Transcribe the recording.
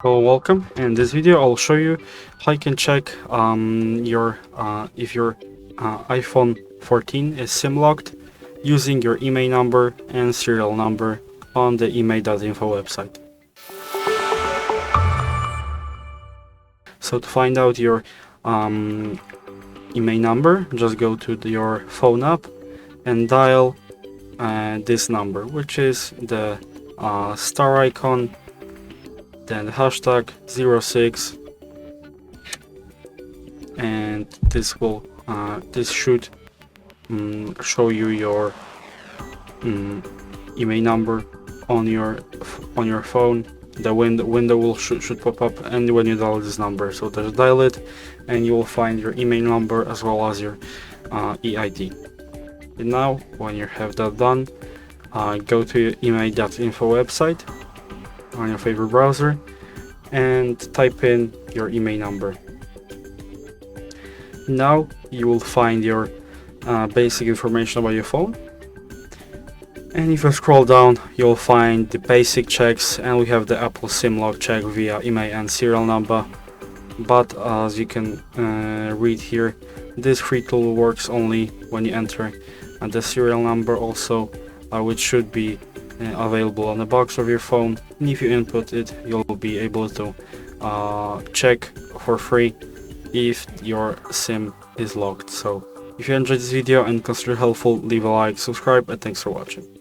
Hello, welcome. In this video, I'll show you how you can check if your iPhone 14 is SIM locked using your IMEI number and serial number on the IMEI.info website. So to find out your IMEI number, just go to your phone app and dial this number, which is the star icon, then the hashtag 06, and this should show you your IMEI number on your phone. The window should pop up, and when you dial this number, so just dial it, and you will find your IMEI number as well as your EID. And now, when you have that done, go to your IMEI.info website on your favorite browser and type in your IMEI number. Now you will find your basic information about your phone, and if you scroll down, you'll find the basic checks, and we have the Apple SIM lock check via IMEI and serial number. But as you can read here, this free tool works only when you enter the serial number also, which should be available on the box of your phone, and if you input it, you'll be able to check for free if your SIM is locked. So if you enjoyed this video and consider it helpful, leave a like, subscribe, and thanks for watching.